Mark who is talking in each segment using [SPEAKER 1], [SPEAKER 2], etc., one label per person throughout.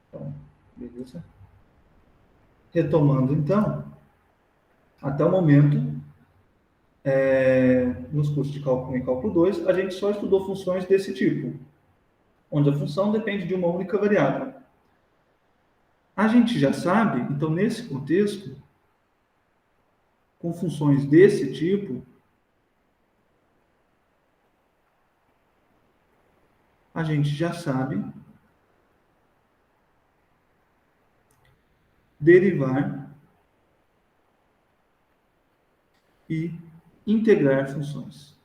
[SPEAKER 1] Então, beleza? Retomando, então, até o momento, nos cursos de cálculo 1 e cálculo 2, a gente só estudou funções desse tipo, onde a função depende de uma única variável. A gente já sabe, então, nesse contexto, com funções desse tipo, a gente já sabe derivar e integrar funções.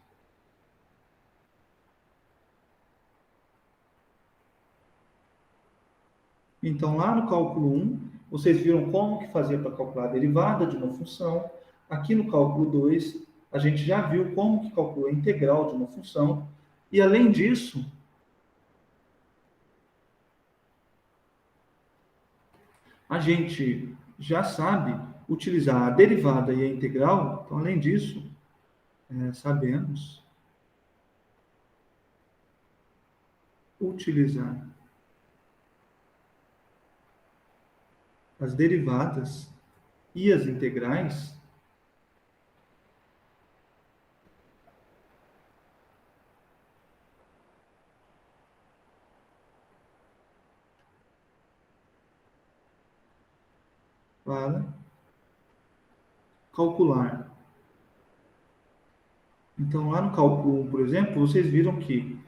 [SPEAKER 1] Então, lá no cálculo 1, vocês viram como que fazia para calcular a derivada de uma função. Aqui no cálculo 2, a gente já viu como que calcula a integral de uma função. E, além disso, a gente já sabe utilizar a derivada e a integral. Então, além disso, sabemos utilizar as derivadas e as integrais para calcular. Então, lá no cálculo 1, por exemplo, vocês viram que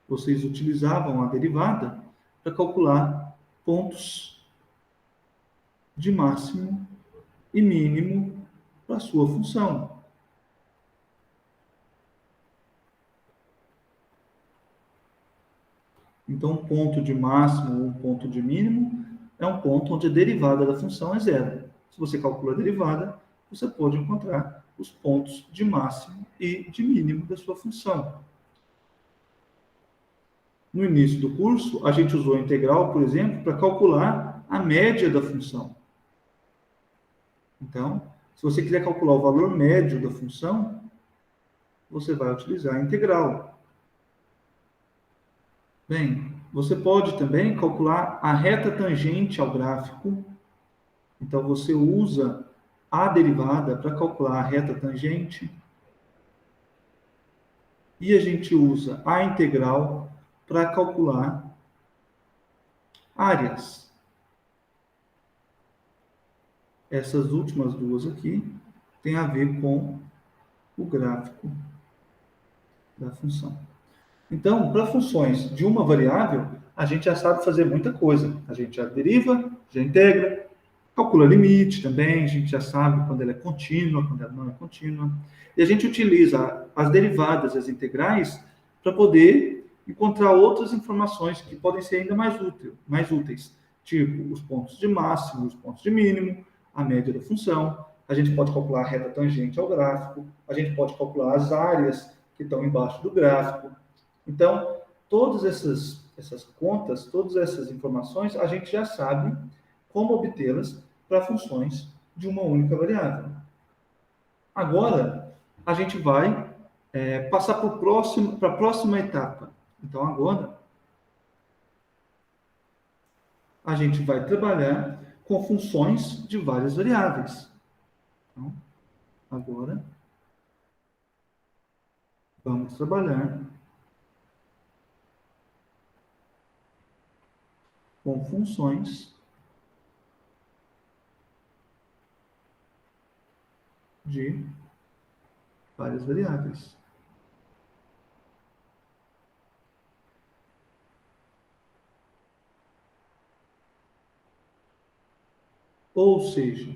[SPEAKER 1] vocês utilizavam a derivada para calcular pontos de máximo e mínimo para a sua função. Então, um ponto de máximo ou um ponto de mínimo é um ponto onde a derivada da função é zero. Se você calcula a derivada, você pode encontrar os pontos de máximo e de mínimo da sua função. No início do curso, a gente usou a integral, por exemplo, para calcular a média da função. Então, se você quiser calcular o valor médio da função, você vai utilizar a integral. Bem, você pode também calcular a reta tangente ao gráfico. Então, você usa a derivada para calcular a reta tangente. E a gente usa a integral para calcular áreas. Essas últimas duas aqui têm a ver com o gráfico da função. Então, para funções de uma variável, a gente já sabe fazer muita coisa. A gente já deriva, já integra, calcula limite também, a gente já sabe quando ela é contínua, quando ela não é contínua. E a gente utiliza as derivadas, as integrais, para poder encontrar outras informações que podem ser ainda mais úteis, tipo os pontos de máximo, os pontos de mínimo, a média da função. A gente pode calcular a reta tangente ao gráfico, a gente pode calcular as áreas que estão embaixo do gráfico. Então, todas essas contas, todas essas informações, a gente já sabe como obtê-las para funções de uma única variável. Agora, a gente vai passar para a próxima etapa. Então, agora, a gente vai trabalhar com funções de várias variáveis. Então, agora, vamos trabalhar com funções de várias variáveis. Ou seja,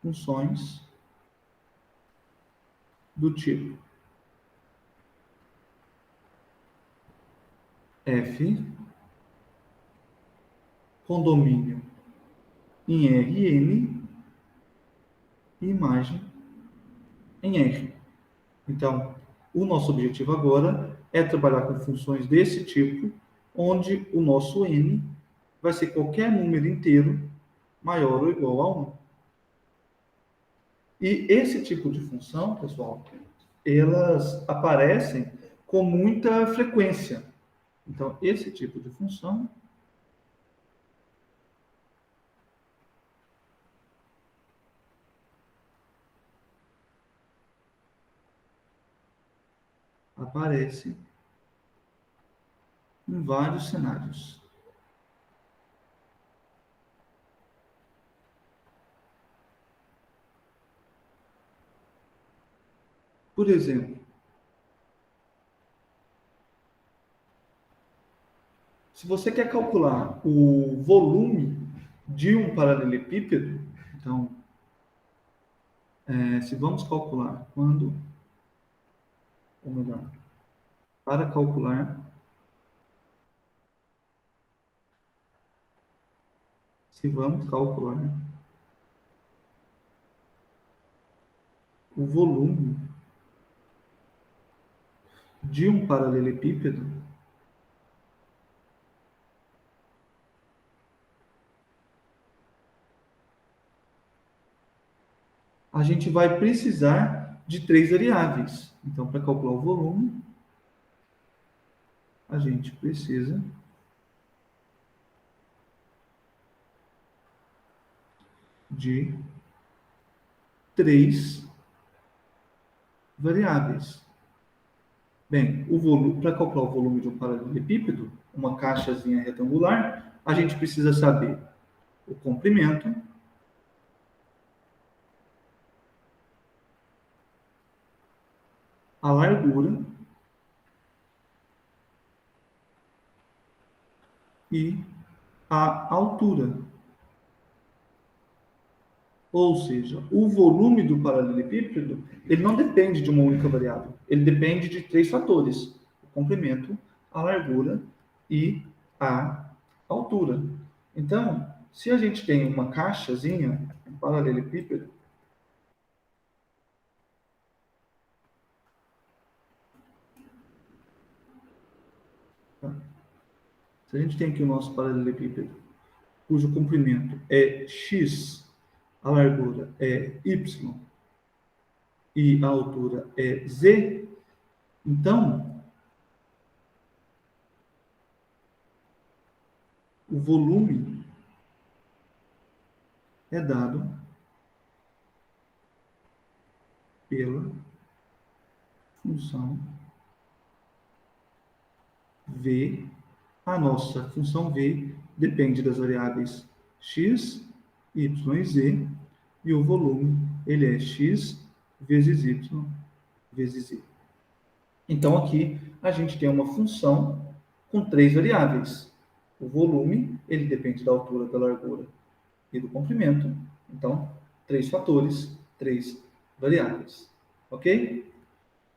[SPEAKER 1] funções do tipo f, condomínio em Rn e imagem em R. Então, o nosso objetivo agora é trabalhar com funções desse tipo, onde o nosso n vai ser qualquer número inteiro maior ou igual a 1. E esse tipo de função, pessoal, elas aparecem com muita frequência. Então, esse tipo de função aparece em vários cenários. Por exemplo, se você quer calcular o volume de um paralelepípedo, então, se vamos calcular quando, ou melhor, para calcular, se vamos calcular o volume de um paralelepípedo, a gente vai precisar de três variáveis. Então, para calcular o volume, a gente precisa de três variáveis. Bem, o volume, para calcular o volume de um paralelepípedo, uma caixazinha retangular, a gente precisa saber o comprimento, a largura e a altura. Ou seja, o volume do paralelepípedo, ele não depende de uma única variável. Ele depende de três fatores: o comprimento, a largura e a altura. Então, se a gente tem uma caixazinha, um paralelepípedo, tá? Se a gente tem aqui o nosso paralelepípedo, cujo comprimento é x, a largura é y e a altura é z, então o volume é dado pela função v. A nossa função v depende das variáveis x, y e z, e o volume ele é x vezes y vezes z. Então, aqui a gente tem uma função com três variáveis. O volume, ele depende da altura, da largura e do comprimento. Então, três fatores, três variáveis. Ok?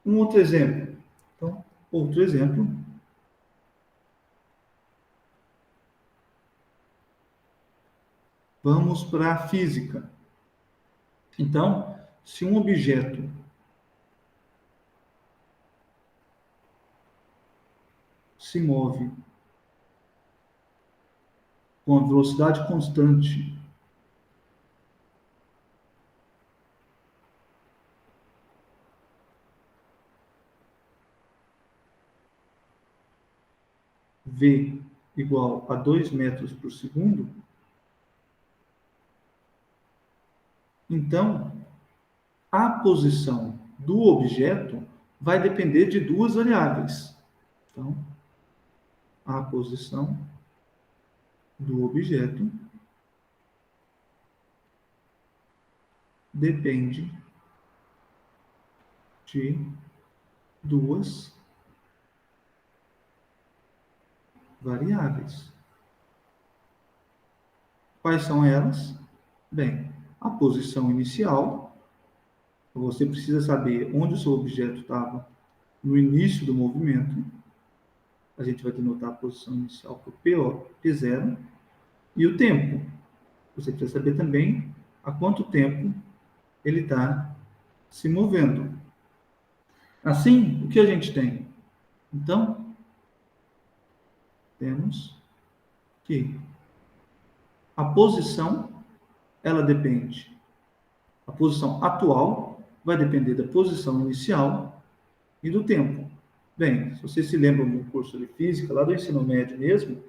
[SPEAKER 1] Um outro exemplo. Então, outro exemplo. Vamos para a física. Então, se um objeto se move com a velocidade constante v igual a 2 metros por segundo, então a posição do objeto vai depender de duas variáveis. Então, a posição do objeto depende de duas variáveis. Quais são elas? Bem, a posição inicial, você precisa saber onde o seu objeto estava no início do movimento. A gente vai denotar a posição inicial por PO, P0, e o tempo. Você precisa saber também há quanto tempo ele está se movendo. Assim, o que a gente tem? Então, temos que a posição, ela depende, a posição atual vai depender da posição inicial e do tempo. Bem, se vocês se lembram do curso de física, lá do ensino médio mesmo,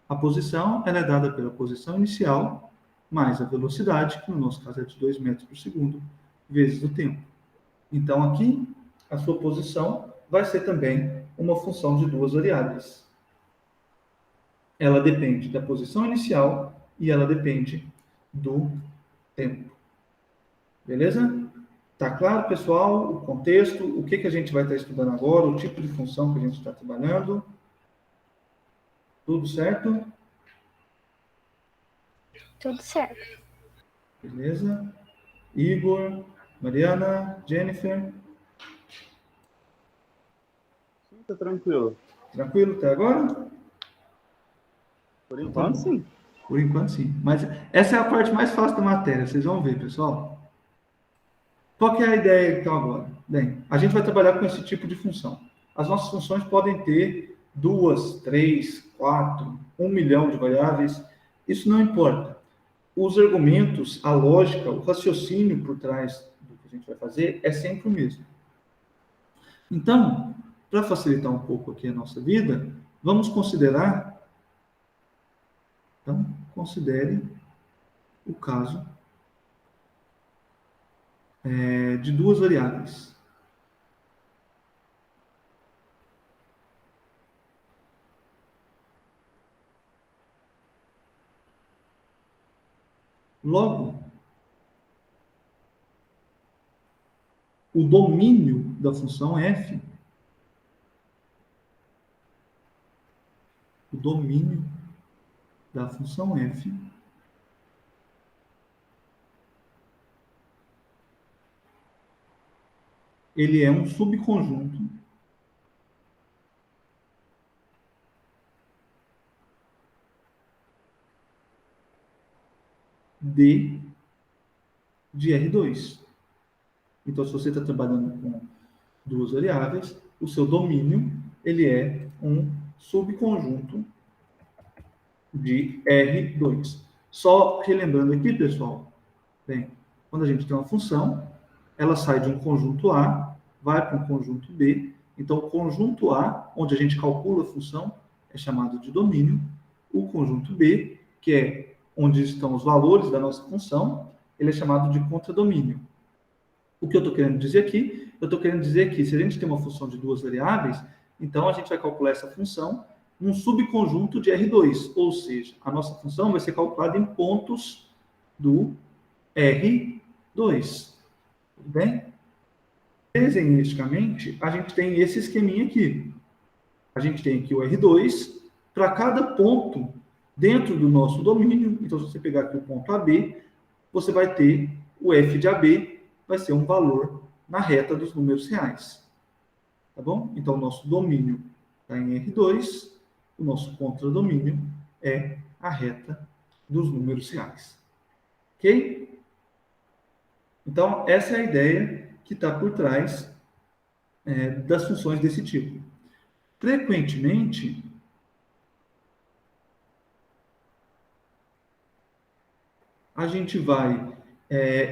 [SPEAKER 1] a posição ela é dada pela posição inicial mais a velocidade, que no nosso caso é de 2 metros por segundo, vezes o tempo. Então, aqui, a sua posição vai ser também uma função de duas variáveis. Ela depende da posição inicial e ela depende do tempo. Beleza? Tá claro, pessoal? O contexto, o que, que a gente vai estar estudando agora, o tipo de função que a gente está trabalhando. Tudo certo?
[SPEAKER 2] Tudo certo.
[SPEAKER 1] Beleza? Igor, Mariana, Jennifer.
[SPEAKER 3] Sim, tá tranquilo.
[SPEAKER 1] Tranquilo até agora?
[SPEAKER 3] Por
[SPEAKER 1] Então, tá
[SPEAKER 3] enquanto,
[SPEAKER 1] bom.
[SPEAKER 3] sim.
[SPEAKER 1] Por enquanto, sim. Mas essa é a parte mais fácil da matéria, vocês vão ver, pessoal. Qual que é a ideia, então, agora? Bem, a gente vai trabalhar com esse tipo de função. As nossas funções podem ter 2, 3, 4, 1 milhão de variáveis. Isso não importa. Os argumentos, a lógica, o raciocínio por trás do que a gente vai fazer é sempre o mesmo. Então, para facilitar um pouco aqui a nossa vida, vamos considerar. Então, considere o caso de duas variáveis. Logo, o domínio da função f, o domínio da função f, ele é um subconjunto D de R2. Então, se você está trabalhando com duas variáveis, o seu domínio ele é um subconjunto de R2. Só relembrando aqui, pessoal, bem, quando a gente tem uma função, ela sai de um conjunto A, vai para um conjunto B. Então, o conjunto A, onde a gente calcula a função, é chamado de domínio. O conjunto B, que é onde estão os valores da nossa função, ele é chamado de contradomínio. O que eu estou querendo dizer aqui? Eu estou querendo dizer que se a gente tem uma função de duas variáveis, então a gente vai calcular essa função num subconjunto de R2, ou seja, a nossa função vai ser calculada em pontos do R2. Tudo bem? Desenhisticamente, a gente tem esse esqueminha aqui. A gente tem aqui o R2, para cada ponto dentro do nosso domínio, então se você pegar aqui o ponto AB, você vai ter o f de AB, vai ser um valor na reta dos números reais. Tá bom? Então, o nosso domínio está em R2, o nosso contradomínio é a reta dos números reais. Ok? Então, essa é a ideia que está por trás das funções desse tipo. Frequentemente, a gente vai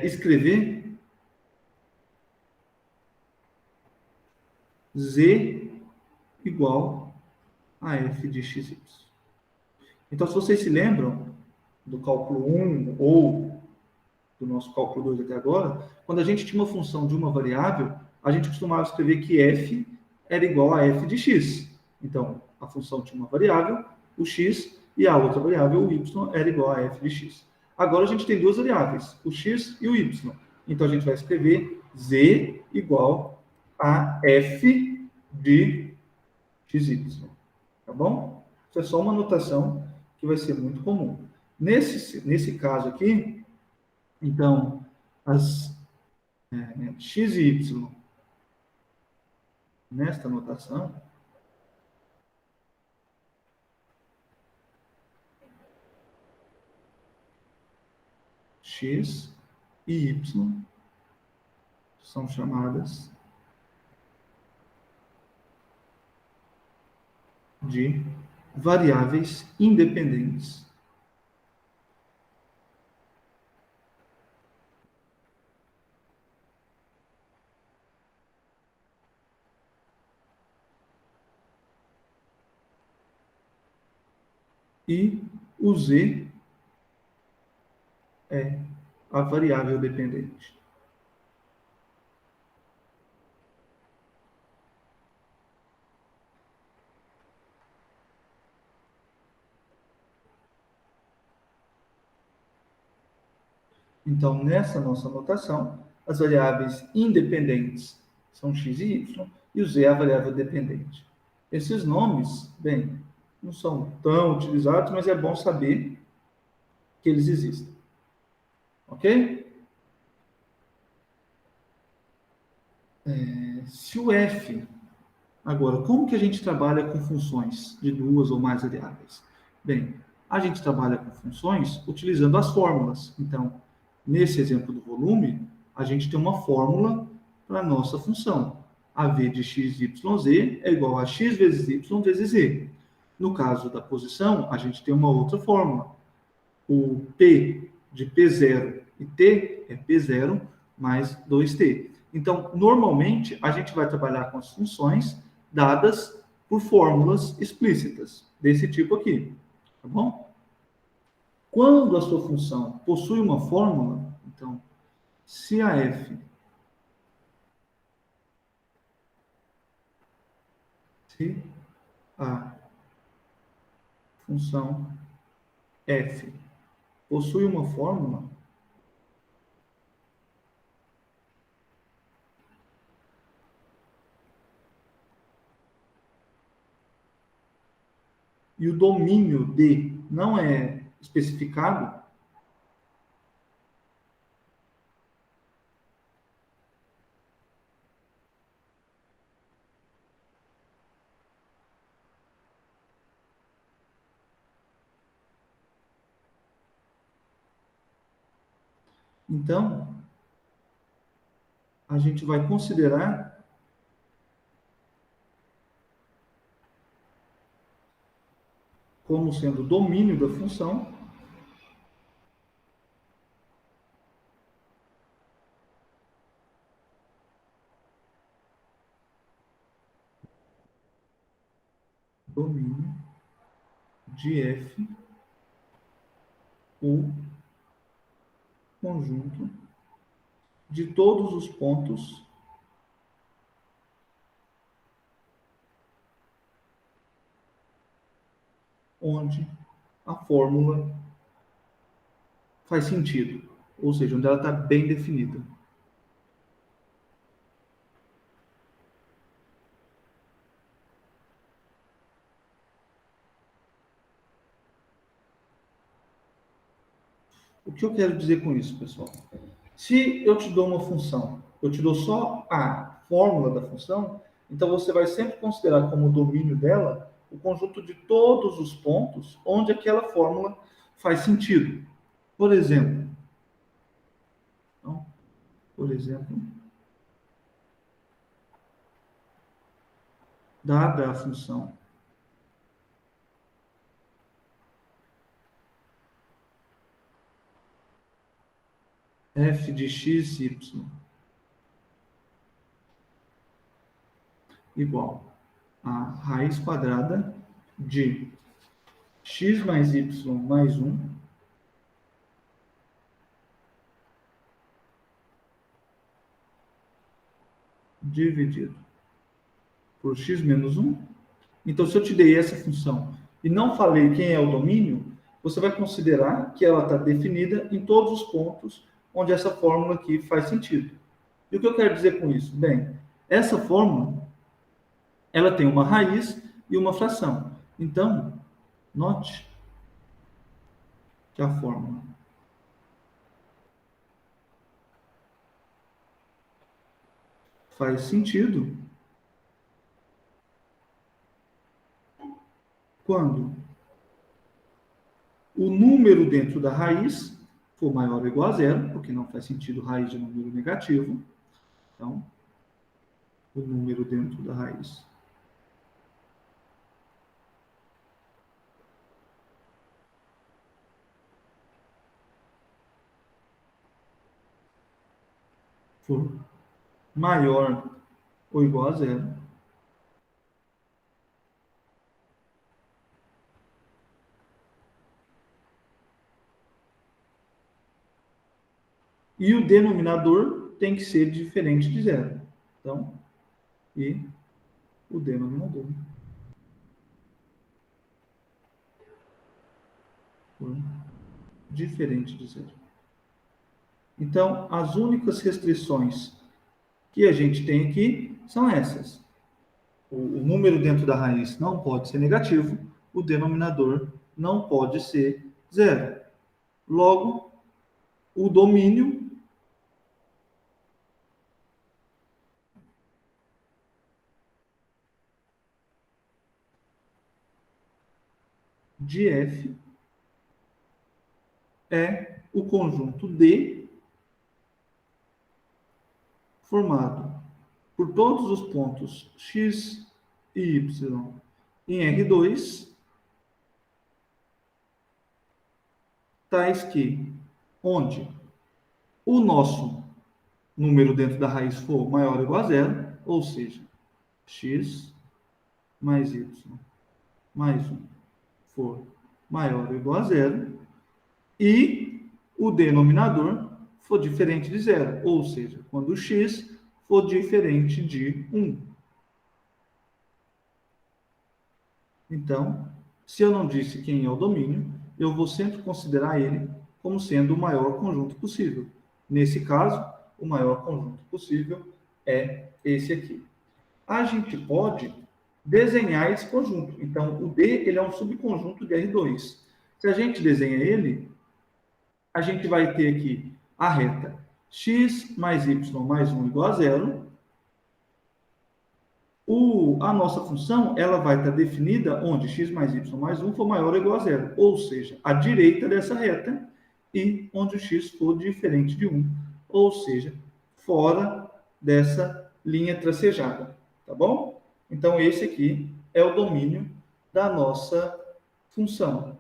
[SPEAKER 1] escrever z igual a f de xy. Então, se vocês se lembram do cálculo 1 ou do nosso cálculo 2 até agora, quando a gente tinha uma função de uma variável, a gente costumava escrever que f era igual a f de x. Então, a função tinha uma variável, o x, e a outra variável, o y, era igual a f de x. Agora a gente tem duas variáveis, o x e o y. Então, a gente vai escrever z igual a f de xy. Tá bom? Isso é só uma notação que vai ser muito comum. Nesse caso aqui, então, as x e y, nesta notação, x e y são chamadas de variáveis independentes. e o z é a variável dependente. Então, nessa nossa notação, as variáveis independentes são x e y, e o z é a variável dependente. Esses nomes, bem, não são tão utilizados, mas é bom saber que eles existem. Ok? Se o f... Agora, como que a gente trabalha com funções de duas ou mais variáveis? Bem, a gente trabalha com funções utilizando as fórmulas. Então, nesse exemplo do volume, a gente tem uma fórmula para a nossa função. A v de x, y, z é igual a x vezes y vezes z. No caso da posição, a gente tem uma outra fórmula. O p de p0 e t é p0 mais 2t. Então, normalmente, a gente vai trabalhar com as funções dadas por fórmulas explícitas, desse tipo aqui, tá bom? Quando a sua função possui uma fórmula, então, se a f, se a função f possui uma fórmula, e o domínio de não é especificado, então a gente vai considerar como sendo o domínio da função domínio de f o conjunto de todos os pontos onde a fórmula faz sentido, ou seja, onde ela está bem definida. O que eu quero dizer com isso, pessoal? Se eu te dou uma função, eu te dou só a fórmula da função, então você vai sempre considerar como domínio dela o conjunto de todos os pontos onde aquela fórmula faz sentido. Por exemplo, então, por exemplo, dada a função f de x, y igual a raiz quadrada de x mais y mais 1 dividido por x menos 1. Então, se eu te dei essa função e não falei quem é o domínio, você vai considerar que ela está definida em todos os pontos onde essa fórmula aqui faz sentido. E o que eu quero dizer com isso? Bem, essa fórmula, ela tem uma raiz e uma fração. Então, note que a fórmula faz sentido quando o número dentro da raiz for maior ou igual a zero, porque não faz sentido raiz de número negativo. Então, o número dentro da raiz for maior ou igual a zero, E o denominador tem que ser diferente de zero. Então, e o denominador for diferente de zero. Então, as únicas restrições que a gente tem aqui são essas. O número dentro da raiz não pode ser negativo, o denominador não pode ser zero. Logo, o domínio de f é o conjunto D formado por todos os pontos x e y em R2, tais que, onde o nosso número dentro da raiz for maior ou igual a zero, ou seja, x mais y mais 1 for maior ou igual a zero, e o denominador for diferente de zero, ou seja, quando o x for diferente de 1. Então, se eu não disse quem é o domínio, eu vou sempre considerar ele como sendo o maior conjunto possível. Nesse caso, o maior conjunto possível é esse aqui. A gente pode desenhar esse conjunto. Então, o D ele é um subconjunto de R2. Se a gente desenha ele, a gente vai ter aqui a reta x mais y mais 1 igual a zero. A nossa função ela vai estar definida onde x mais y mais 1 for maior ou igual a zero. Ou seja, à direita dessa reta e onde o x for diferente de 1. Ou seja, fora dessa linha tracejada. Tá bom? Então, esse aqui é o domínio da nossa função.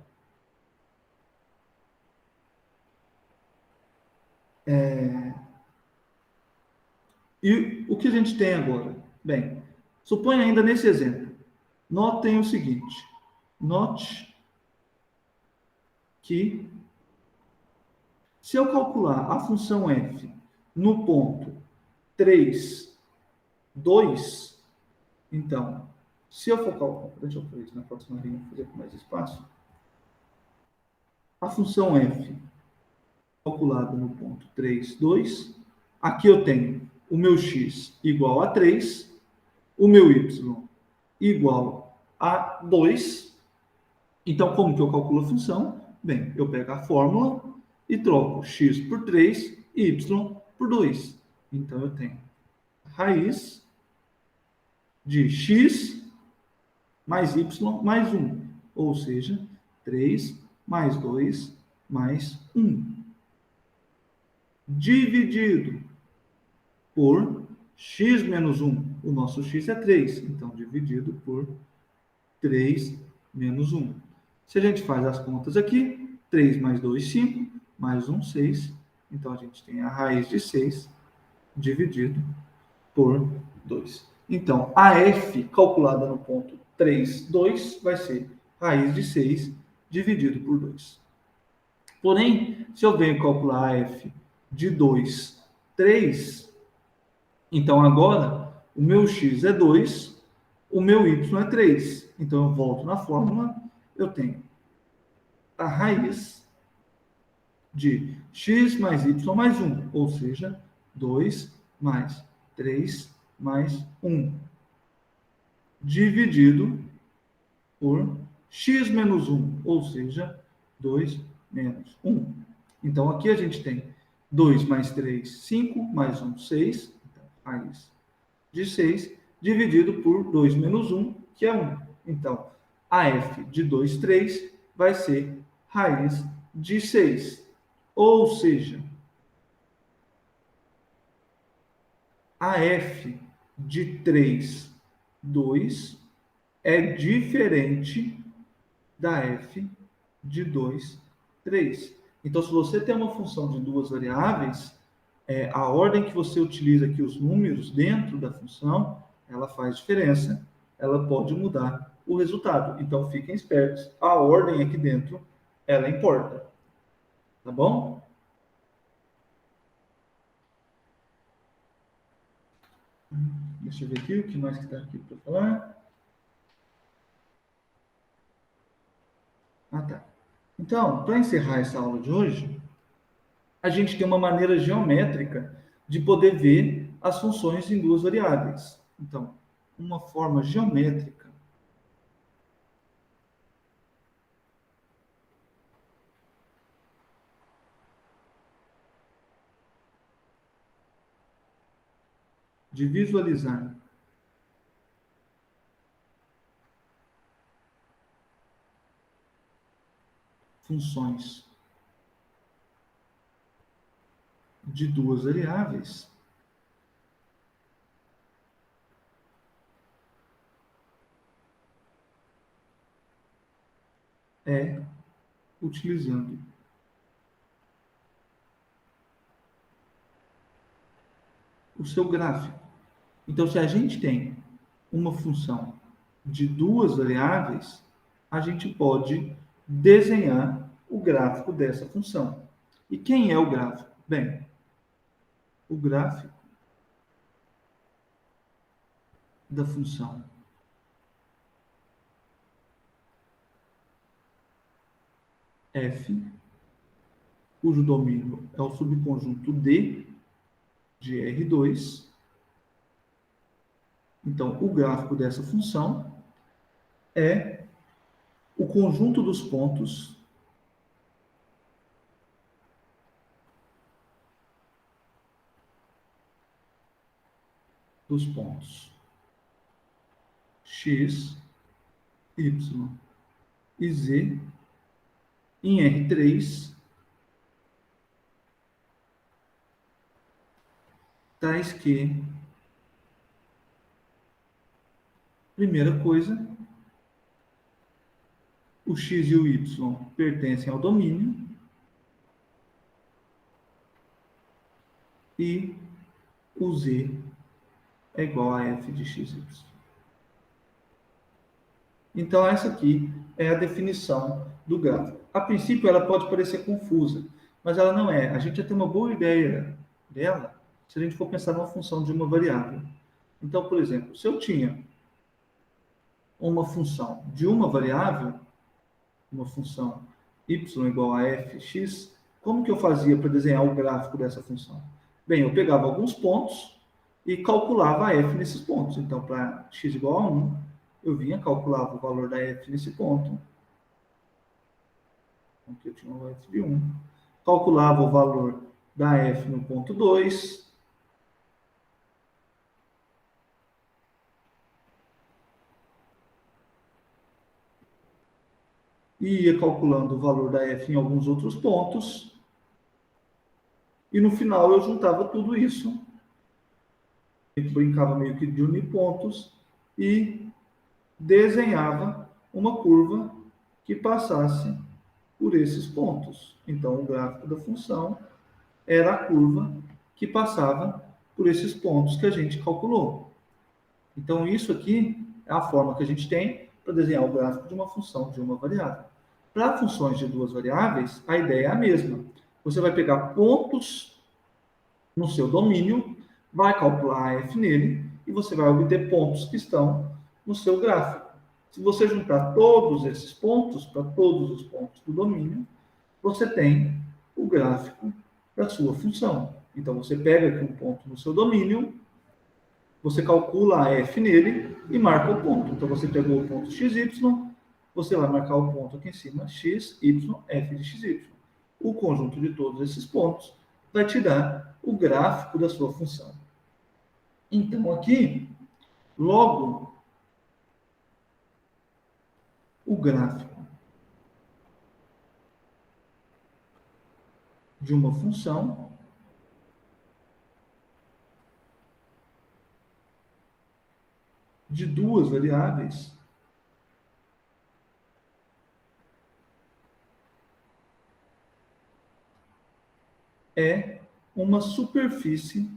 [SPEAKER 1] E o que a gente tem agora? Bem, suponha ainda nesse exemplo. Notem o seguinte. Note que se eu calcular a função f no ponto 3, 2, então, se eu for calcular, deixa eu fazer isso na próxima linha, fazer com mais espaço. A função f calculada no ponto 3, 2, aqui eu tenho o meu x igual a 3, o meu y igual a 2. Então, como que eu calculo a função? Bem, eu pego a fórmula e troco x por 3 e y por 2. Então, eu tenho raiz de x mais y mais 1, ou seja, 3 mais 2 mais 1, dividido por x menos 1. O nosso x é 3, então dividido por 3 menos 1. Se a gente faz as contas aqui, 3 mais 2, 5, mais 1, 6. Então, a gente tem a raiz de 6 dividido por 2. Então, a f calculada no ponto 3, 2 vai ser raiz de 6 dividido por 2. Porém, se eu venho calcular a f de 2, 3, então agora o meu x é 2, o meu y é 3. Então, eu volto na fórmula, eu tenho a raiz de x mais y mais 1, ou seja, 2 mais 3 mais 1, dividido por x menos 1, ou seja, 2 menos 1. Então, aqui a gente tem 2 mais 3, 5, mais 1, 6, então, raiz de 6, dividido por 2 menos 1, que é 1. Então, a f de 2, 3 vai ser raiz de 6. Ou seja, a f de 3, 2 é diferente da f de 2, 3. Então, se você tem uma função de duas variáveis, a ordem que você utiliza aqui, os números dentro da função, ela faz diferença, ela pode mudar o resultado. Então, fiquem espertos, a ordem aqui dentro, ela importa. Tá bom? Deixa eu ver aqui o que mais que está aqui para falar. Ah, tá. Então, para encerrar essa aula de hoje, a gente tem uma maneira geométrica de poder ver as funções em duas variáveis. Então, uma forma geométrica de visualizar funções de duas variáveis é utilizando o seu gráfico. Então, se a gente tem uma função de duas variáveis, a gente pode desenhar o gráfico dessa função. E quem é o gráfico? Bem, o gráfico da função f, cujo domínio é o subconjunto D de R2. Então, o gráfico dessa função é o conjunto dos pontos x, y e z em R3, tais que, primeira coisa, o x e o y pertencem ao domínio e o z é igual a f de x, y. Então, essa aqui é a definição do gráfico. A princípio, ela pode parecer confusa, mas ela não é. A gente já tem uma boa ideia dela se a gente for pensar numa função de uma variável. Então, por exemplo, se eu tinha uma função de uma variável, uma função y igual a fx, como que eu fazia para desenhar o gráfico dessa função? Bem, eu pegava alguns pontos e calculava a f nesses pontos. Então, para x igual a 1, eu vinha, calculava o valor da f nesse ponto. Aqui eu tinha o f de 1. Calculava o valor da f no ponto 2. E ia calculando o valor da f em alguns outros pontos. E no final eu juntava tudo isso. Eu brincava meio que de unir pontos e desenhava uma curva que passasse por esses pontos. Então, o gráfico da função era a curva que passava por esses pontos que a gente calculou. Então, isso aqui é a forma que a gente tem para desenhar o gráfico de uma função de uma variável. Para funções de duas variáveis, a ideia é a mesma. Você vai pegar pontos no seu domínio, vai calcular a f nele e você vai obter pontos que estão no seu gráfico. Se você juntar todos esses pontos para todos os pontos do domínio, você tem o gráfico da sua função. Então, você pega aqui um ponto no seu domínio, você calcula a f nele e marca o ponto. Então, você pegou o ponto xy, você vai marcar o ponto aqui em cima, x, y, f de xy. O conjunto de todos esses pontos vai te dar o gráfico da sua função. Então, aqui, logo, o gráfico de uma função de duas variáveis é uma superfície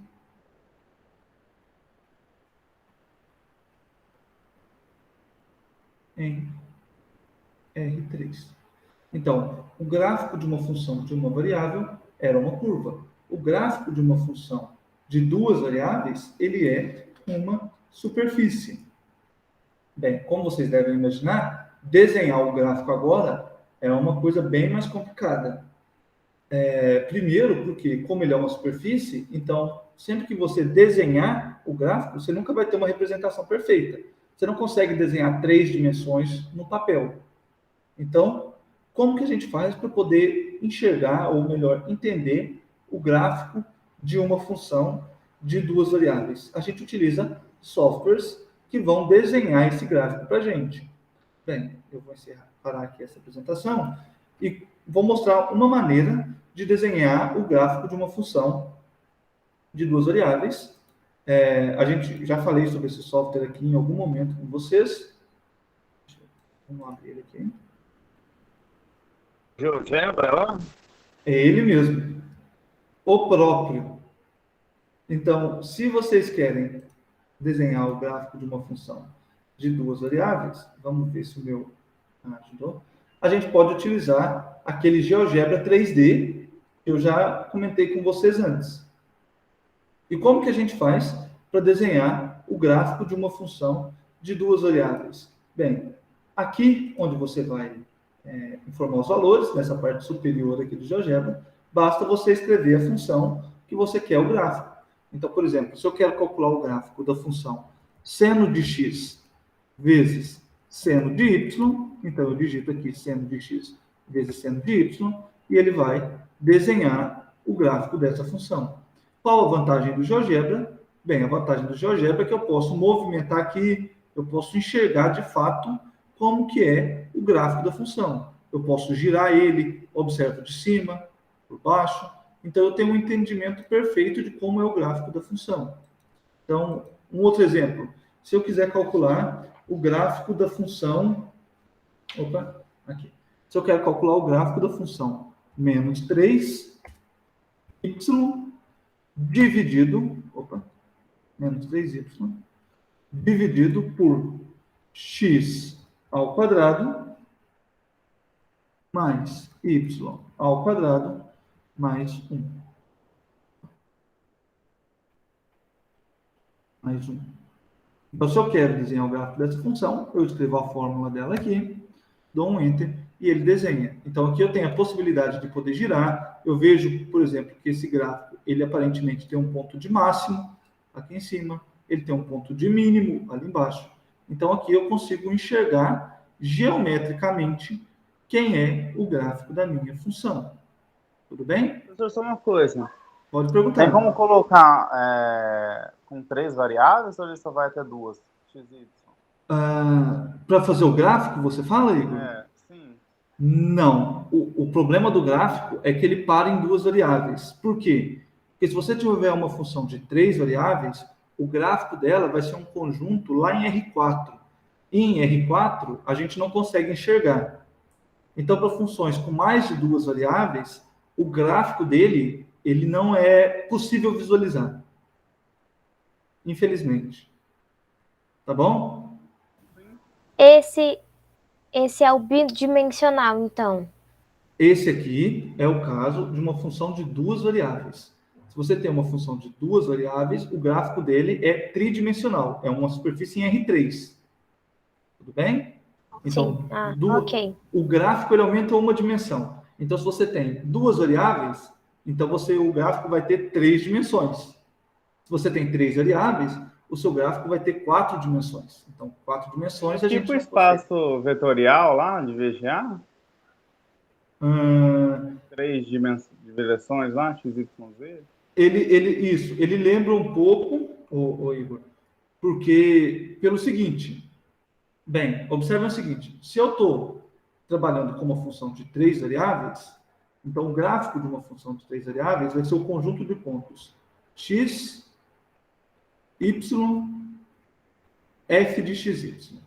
[SPEAKER 1] em R3. Então, o gráfico de uma função de uma variável era uma curva. O gráfico de uma função de duas variáveis, ele é uma superfície. Bem, como vocês devem imaginar, desenhar o gráfico agora é uma coisa bem mais complicada. Primeiro, porque como ele é uma superfície, então, sempre que você desenhar o gráfico, você nunca vai ter uma representação perfeita. Você não consegue desenhar 3 dimensões no papel. Então, como que a gente faz para poder enxergar, ou melhor, entender o gráfico de uma função de 2 variáveis? A gente utiliza softwares que vão desenhar esse gráfico para a gente. Bem, eu vou parar aqui essa apresentação e vou mostrar uma maneira de desenhar o gráfico de uma função de 2 variáveis. A gente já falei sobre esse software aqui em algum momento com vocês. Vamos abrir ele aqui.
[SPEAKER 3] GeoGebra, ó.
[SPEAKER 1] É ele mesmo, o próprio. Então, se vocês querem desenhar o gráfico de uma função de 2 variáveis, vamos ver se o meu ajudou. A gente pode utilizar aquele GeoGebra 3D que eu já comentei com vocês antes. E como que a gente faz para desenhar o gráfico de uma função de 2 variáveis? Bem, aqui onde você vai informar os valores, nessa parte superior aqui do GeoGebra, basta você escrever a função que você quer o gráfico. Então, por exemplo, se eu quero calcular o gráfico da função seno de x vezes seno de y, então eu digito aqui seno de x vezes seno de y, e ele vai desenhar o gráfico dessa função. Qual a vantagem do GeoGebra? Bem, a vantagem do GeoGebra é que eu posso movimentar aqui, eu posso enxergar de fato como que é o gráfico da função. Eu posso girar ele, observo de cima, por baixo. Então, eu tenho um entendimento perfeito de como é o gráfico da função. Então, um outro exemplo. Se eu quiser calcular o gráfico da função... Opa, aqui. Se eu quero calcular o gráfico da função menos 3y dividido... Opa, menos 3y dividido por x ao quadrado mais y ao quadrado mais 1. Mais 1. Então, se eu quero desenhar o gráfico dessa função, eu escrevo a fórmula dela aqui, dou um Enter e ele desenha. Então, aqui eu tenho a possibilidade de poder girar. Eu vejo, por exemplo, que esse gráfico, ele aparentemente tem um ponto de máximo aqui em cima, ele tem um ponto de mínimo ali embaixo. Então, aqui eu consigo enxergar geometricamente quem é o gráfico da minha função. Tudo bem?
[SPEAKER 3] Professor, só uma coisa.
[SPEAKER 1] Pode perguntar.
[SPEAKER 3] Tem como colocar com 3 variáveis ou ele só vai até 2? X e Y?
[SPEAKER 1] Para fazer o gráfico, você fala, Igor?
[SPEAKER 3] Sim.
[SPEAKER 1] Não. O problema do gráfico é que ele para em 2 variáveis. Por quê? Porque se você tiver uma função de 3 variáveis, o gráfico dela vai ser um conjunto lá em R4. E em R4, a gente não consegue enxergar. Então, para funções com mais de 2 variáveis, o gráfico dele, ele não é possível visualizar. Infelizmente. Tá bom?
[SPEAKER 2] Esse é o bidimensional, então.
[SPEAKER 1] Esse aqui é o caso de uma função de 2 variáveis. Se você tem uma função de 2 variáveis, o gráfico dele é tridimensional. É uma superfície em R3. Tudo bem? Então,
[SPEAKER 2] sim. Ok.
[SPEAKER 1] o gráfico ele aumenta uma dimensão. Então, se você tem 2 variáveis, então o gráfico vai ter 3 dimensões. Se você tem 3 variáveis, o seu gráfico vai ter 4 dimensões. Então, 4 dimensões a gente...
[SPEAKER 3] Tipo espaço vetorial lá, de VGA? 3 direções lá, x, y, z?
[SPEAKER 1] Ele lembra um pouco, o Igor, porque, pelo seguinte... Bem, observe o seguinte, se eu estou trabalhando com uma função de 3 variáveis, então o gráfico de uma função de 3 variáveis vai ser o conjunto de pontos x, y, f de xy.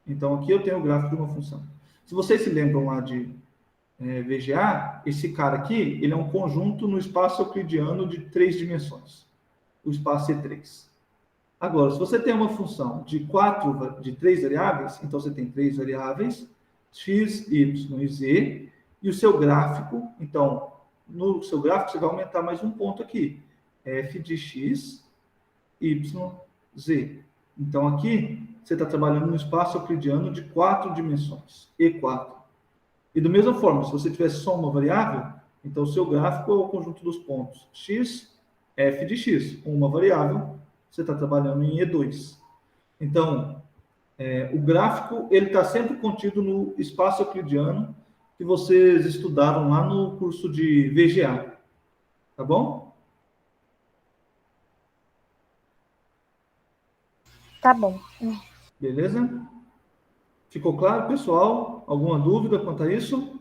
[SPEAKER 1] Então aqui eu tenho o gráfico de uma função. Se vocês se lembram lá de VGA, esse cara aqui, ele é um conjunto no espaço euclidiano de 3 dimensões. O espaço é 3. Agora, se você tem uma função de 3 variáveis, então você tem 3 variáveis, x, y e z, e o seu gráfico, então, no seu gráfico você vai aumentar mais um ponto aqui, f de x, y, z. Então, aqui, você está trabalhando no espaço euclidiano de 4 dimensões, E4. E, da mesma forma, se você tivesse só uma variável, então o seu gráfico é o conjunto dos pontos x, f de x. Com uma variável, você está trabalhando em E2. Então, o gráfico ele está sempre contido no espaço euclidiano que vocês estudaram lá no curso de VGA. Tá bom?
[SPEAKER 2] Tá bom.
[SPEAKER 1] Beleza? Ficou claro, pessoal? Alguma dúvida quanto a isso?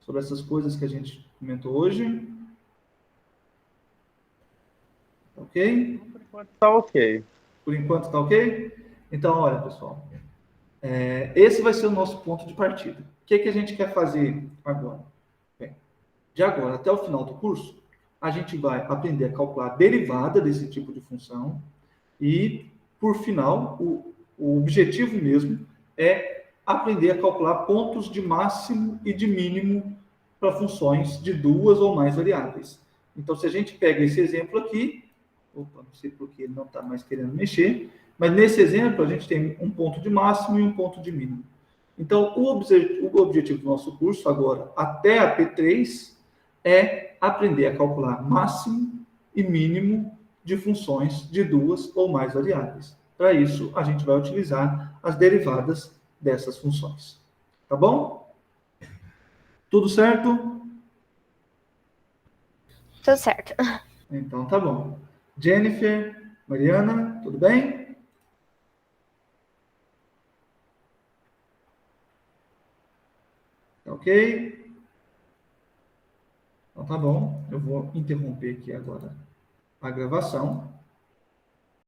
[SPEAKER 1] Sobre essas coisas que a gente comentou hoje? Ok?
[SPEAKER 3] Por enquanto tá ok.
[SPEAKER 1] Por enquanto está ok? Então, olha, pessoal. Esse vai ser o nosso ponto de partida. O que, que a gente quer fazer agora? Bem, de agora até o final do curso, a gente vai aprender a calcular a derivada desse tipo de função e, por final, o objetivo mesmo é aprender a calcular pontos de máximo e de mínimo para funções de duas ou mais variáveis. Então, se a gente pega esse exemplo aqui, opa, não sei porque ele não está mais querendo mexer, mas nesse exemplo a gente tem um ponto de máximo e um ponto de mínimo. Então, o objetivo do nosso curso agora, até a P3, é aprender a calcular máximo e mínimo de funções de duas ou mais variáveis. Para isso, a gente vai utilizar as derivadas dessas funções. Tá bom? Tudo certo?
[SPEAKER 2] Tudo certo.
[SPEAKER 1] Então, tá bom. Jennifer, Mariana, tudo bem? Tá ok? Então, tá bom. Eu vou interromper aqui agora a gravação.